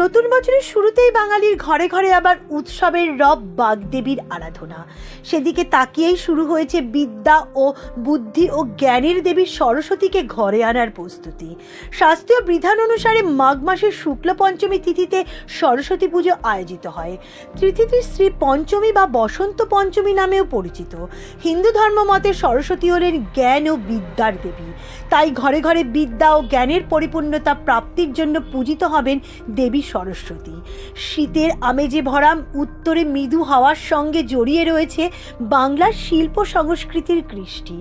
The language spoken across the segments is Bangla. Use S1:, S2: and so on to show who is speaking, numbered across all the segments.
S1: নতুন বছরের শুরুতেই বাঙালির ঘরে ঘরে আবার উৎসবের রব বাগদেবীর আরাধনা। সেদিকে তাকিয়েই শুরু হয়েছে বিদ্যা ও বুদ্ধি ও জ্ঞানের দেবী সরস্বতীকে ঘরে আনার প্রস্তুতি। শাস্ত্রীয় বিধান অনুসারে মাঘ মাসের শুক্ল পঞ্চমী তিথিতে সরস্বতী পুজো আয়োজিত হয়। তিথিটি শ্রী পঞ্চমী বা বসন্ত পঞ্চমী নামেও পরিচিত। হিন্দু ধর্ম মতে সরস্বতী হলেন জ্ঞান ও বিদ্যার দেবী, তাই ঘরে ঘরে বিদ্যা ও জ্ঞানের পরিপূর্ণতা প্রাপ্তির জন্য পূজিত হবেন দেবী সরস্বতী। শীতের আমেজে ভরা উত্তরে মৃদু হাওয়ার সঙ্গে জড়িয়ে রয়েছে বাংলার শিল্প সংস্কৃতির কৃষ্টি।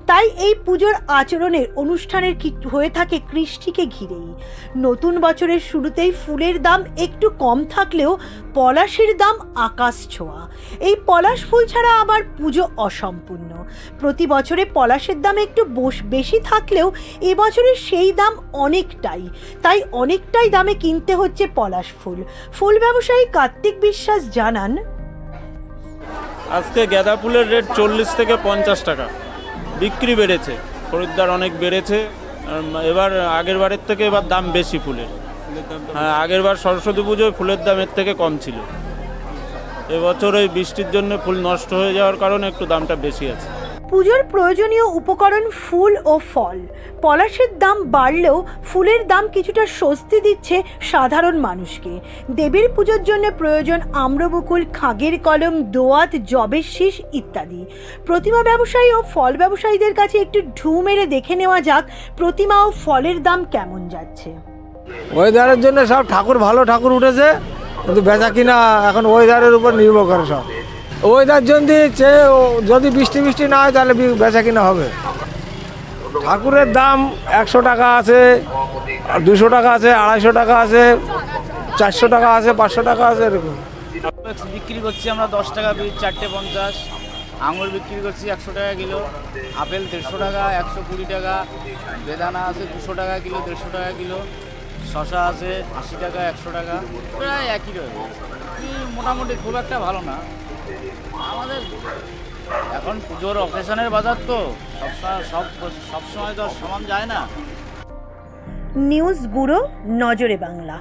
S1: তাই এই পুজোর আচরণের অনুষ্ঠানের হয়ে থাকে কৃষ্টিকে ঘিরেই। নতুন বছরের শুরুতেই ফুলের দাম একটু কম থাকলেও পলাশের দাম আকাশ ছোঁয়া। এই পলাশ ফুল ছাড়া আবার পুজো অসম্পূর্ণ। প্রতি বছরে পলাশের দাম একটু বেশি থাকলেও এবছরে সেই দাম অনেকটাই দামে কিনতে হচ্ছে পলাশ ফুল। ফুল ব্যবসায়ী কার্তিক বিশ্বাস জানান,
S2: আজকে গাঁদা ফুলের রেট 40 থেকে 50 টাকা বিক্রি বেড়েছে, খরিদ্দার অনেক বেড়েছে। এবার আগের বারের থেকে এবার দাম বেশি ফুলের। হ্যাঁ, আগের বার সরস্বতী পুজোয় ফুলের দাম এর থেকে কম ছিল। এবছর ওই বৃষ্টির জন্য ফুল নষ্ট হয়ে যাওয়ার কারণে একটু দামটা বেশি আছে।
S1: পুজোর প্রয়োজনীয় উপকরণ ফুল ও ফল। পলাশের দাম বাড়লেও ফুলের দাম কিছুটা স্বস্তি দিচ্ছে সাধারণ মানুষকে। দেবীর পুজোর জন্য প্রয়োজন আম্রবকুল, খাগের কলম, দোয়াত, জবের শীষ ইত্যাদি। প্রতিমা ব্যবসায়ী ও ফল ব্যবসায়ীদের কাছে একটু ঢু মেরে দেখে নেওয়া যাক প্রতিমা ও ফলের দাম কেমন যাচ্ছে।
S3: ওয়েদারের জন্য সব ঠাকুর ভালো ঠাকুর উঠেছে, কিন্তু বেচা কিনা এখন ওয়েদারের উপর নির্ভর করে। সব ওয়েদার যদি বৃষ্টি না হয় তাহলে বেচা কিনা হবে। ঠাকুরের দাম 100 টাকা আছে, 200 টাকা আছে, 250 টাকা আছে, 400 টাকা আছে, 500 টাকা আছে, এরকম
S4: বিক্রি করছি আমরা 10 টাকা পিস, 4টে 50। আঙুর বিক্রি করছি 100 টাকা কিলো, আপেল 150 টাকা, 120 টাকা, বেদানা আছে 200 টাকা কিলো, 150 টাকা কিলো, শশা আছে 80 টাকা, 100 টাকা, প্রায় একই রয়েছে। মোটামুটি খুব একটা ভালো না। আমাদের এখন পুজোর অকেশনের বাজার তো সব সময় তো সমান যায় না।
S1: নিউজ ব্যুরো, নজরে বাংলা।